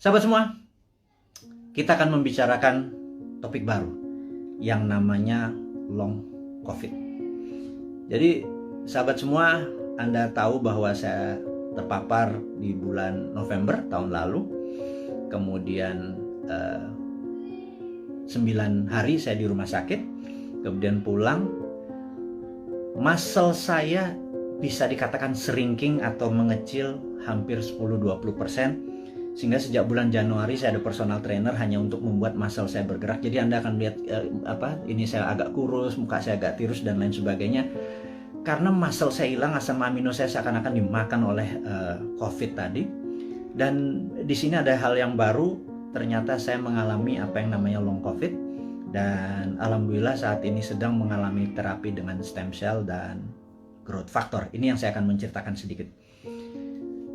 Sahabat semua, kita akan membicarakan topik baru yang namanya long COVID. Jadi sahabat semua, Anda tahu bahwa saya terpapar di bulan November tahun lalu. Kemudian 9 hari saya di rumah sakit, kemudian pulang. Muscle saya bisa dikatakan shrinking atau mengecil hampir 10-20%. Sehingga sejak bulan Januari saya ada personal trainer hanya untuk membuat muscle saya bergerak. Jadi Anda akan lihat ini saya agak kurus, muka saya agak tirus dan lain sebagainya. Karena muscle saya hilang, asam amino saya seakan-akan dimakan oleh COVID tadi. Dan di sini ada hal yang baru, ternyata saya mengalami apa yang namanya long COVID. Dan alhamdulillah saat ini sedang mengalami terapi dengan stem cell dan growth factor. Ini yang saya akan menceritakan sedikit.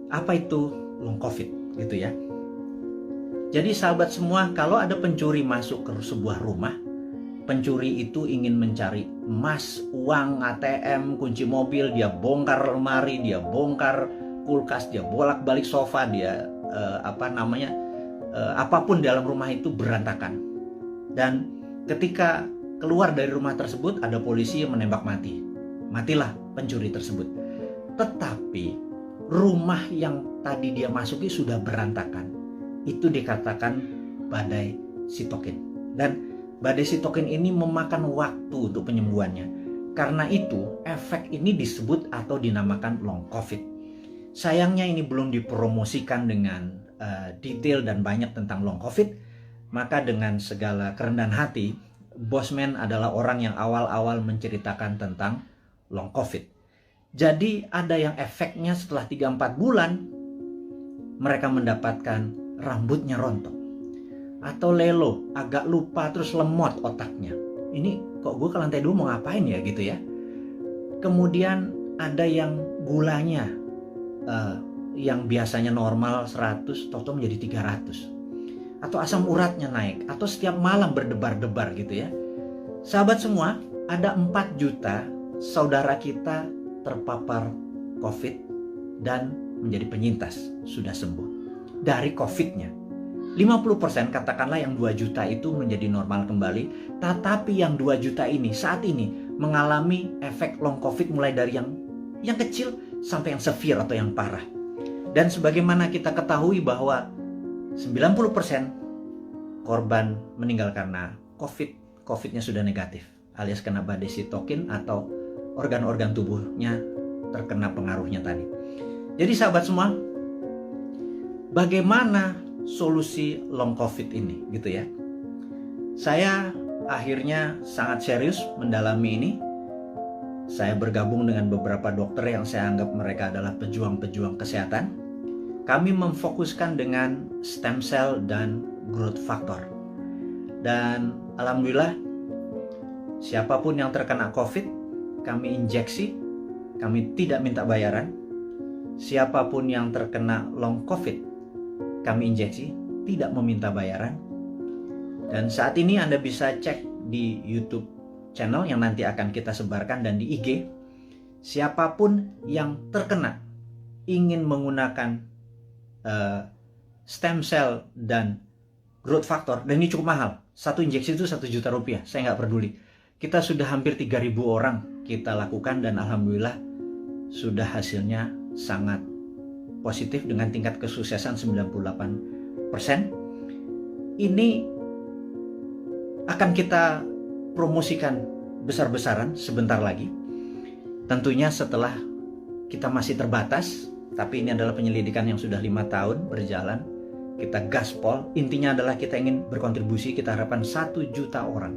Apa itu long COVID? Gitu ya. Jadi sahabat semua, kalau ada pencuri masuk ke sebuah rumah, pencuri itu ingin mencari emas, uang, ATM, kunci mobil, dia bongkar lemari, dia bongkar kulkas, dia bolak-balik sofa, dia apapun dalam rumah itu berantakan. Dan ketika keluar dari rumah tersebut, ada polisi yang menembak mati. Matilah pencuri tersebut. Tetapi rumah yang tadi dia masuki sudah berantakan. Itu dikatakan badai sitokin. Dan badai sitokin ini memakan waktu untuk penyembuhannya. Karena itu efek ini disebut atau dinamakan long COVID. Sayangnya ini belum dipromosikan dengan detail dan banyak tentang long COVID. Maka dengan segala kerendahan hati, Bosman adalah orang yang awal-awal menceritakan tentang long COVID. Jadi ada yang efeknya setelah 3-4 bulan mereka mendapatkan rambutnya rontok. Atau lelo, agak lupa terus lemot otaknya. Ini kok gue ke lantai 2 mau ngapain ya gitu ya. Kemudian ada yang gulanya yang biasanya normal 100 toto menjadi 300. Atau asam uratnya naik. Atau setiap malam berdebar-debar gitu ya. Sahabat semua, ada 4 juta saudara kita terpapar COVID dan menjadi penyintas, sudah sembuh dari COVID-nya. 50% katakanlah yang 2 juta itu menjadi normal kembali, tetapi yang 2 juta ini saat ini mengalami efek long COVID mulai dari yang kecil sampai yang severe atau yang parah. Dan sebagaimana kita ketahui bahwa 90% korban meninggal karena COVID-nya sudah negatif, alias kena badai sitokin atau organ-organ tubuhnya terkena pengaruhnya tadi. Jadi sahabat semua, bagaimana solusi long COVID ini gitu ya. Saya akhirnya sangat serius mendalami ini. Saya bergabung dengan beberapa dokter yang saya anggap mereka adalah pejuang-pejuang kesehatan. Kami memfokuskan dengan stem cell dan growth factor. Dan alhamdulillah siapapun yang terkena COVID, kami injeksi, kami tidak minta bayaran. Siapapun yang terkena long COVID, kami injeksi, tidak meminta bayaran. Dan saat ini Anda bisa cek di YouTube channel yang nanti akan kita sebarkan dan di IG. Siapapun yang terkena ingin menggunakan stem cell dan growth factor, dan ini cukup mahal. Satu injeksi itu 1 juta rupiah, saya nggak peduli. Kita sudah hampir 3.000 orang kita lakukan dan alhamdulillah sudah hasilnya sangat positif dengan tingkat kesuksesan 98%. Ini akan kita promosikan besar-besaran sebentar lagi. Tentunya setelah kita masih terbatas, tapi ini adalah penyelidikan yang sudah 5 tahun berjalan. Kita gaspol, intinya adalah kita ingin berkontribusi, kita harapkan 1 juta orang.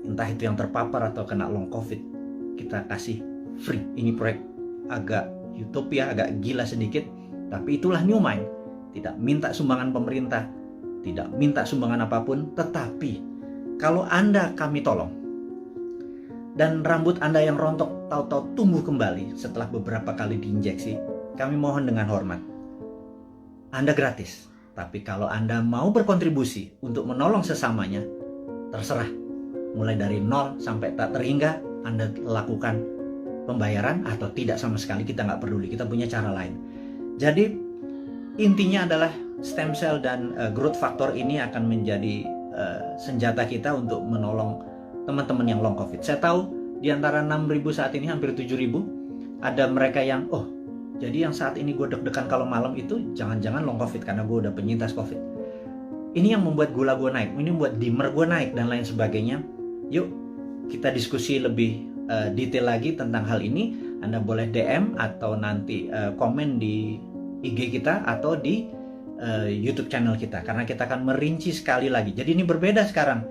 Entah itu yang terpapar atau kena long COVID, kita kasih free. Ini proyek agak utopia, agak gila sedikit, tapi itulah New Mind. Tidak minta sumbangan pemerintah, tidak minta sumbangan apapun, tetapi kalau Anda kami tolong dan rambut Anda yang rontok tahu-tahu tumbuh kembali setelah beberapa kali diinjeksi, kami mohon dengan hormat, Anda gratis. Tapi kalau Anda mau berkontribusi untuk menolong sesamanya, terserah. Mulai dari 0 sampai tak terhingga, Anda lakukan pembayaran atau tidak sama sekali, kita nggak peduli, kita punya cara lain. Jadi intinya adalah stem cell dan growth factor ini akan menjadi senjata kita untuk menolong teman-teman yang long COVID. Saya tahu di antara 6.000 saat ini hampir 7.000 ada mereka yang jadi yang saat ini gue deg-degan kalau malam itu jangan-jangan long COVID karena gue udah penyintas COVID. Ini yang membuat gula gue naik, ini membuat dimmer gue naik dan lain sebagainya. Yuk kita diskusi lebih detail lagi tentang hal ini. Anda boleh DM atau nanti komen di IG kita atau di YouTube channel kita, karena kita akan merinci sekali lagi. Jadi ini berbeda sekarang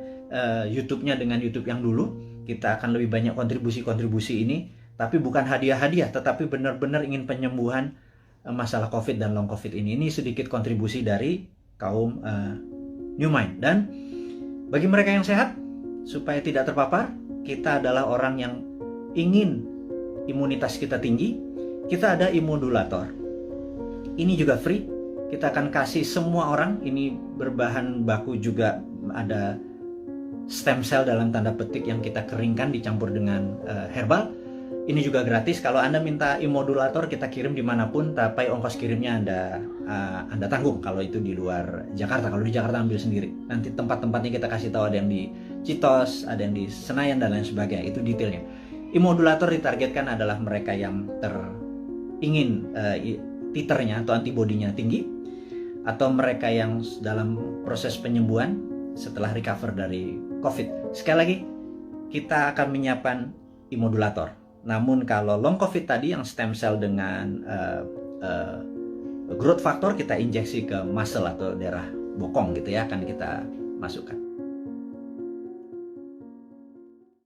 YouTube-nya dengan YouTube yang dulu. Kita akan lebih banyak kontribusi-kontribusi ini, tapi bukan hadiah-hadiah, tetapi benar-benar ingin penyembuhan masalah COVID dan long COVID ini. Ini sedikit kontribusi dari kaum New Mind. Dan bagi mereka yang sehat, supaya tidak terpapar, kita adalah orang yang ingin imunitas kita tinggi. Kita ada immodulator. Ini juga free. Kita akan kasih semua orang. Ini berbahan baku juga ada stem cell dalam tanda petik yang kita keringkan dicampur dengan herbal. Ini juga gratis. Kalau Anda minta immodulator, kita kirim dimanapun, tapi ongkos kirimnya Anda tanggung kalau itu di luar Jakarta. Kalau di Jakarta ambil sendiri. Nanti tempat-tempatnya kita kasih tahu, ada yang di Citos, ada yang di Senayan dan lain sebagainya. Itu detailnya. Immodulator ditargetkan adalah mereka yang ingin titernya atau antibodinya tinggi, atau mereka yang dalam proses penyembuhan setelah recover dari COVID. Sekali lagi, kita akan menyiapkan immodulator. Namun kalau long COVID tadi yang stem cell dengan growth factor, kita injeksi ke muscle atau daerah bokong gitu ya, akan kita masukkan.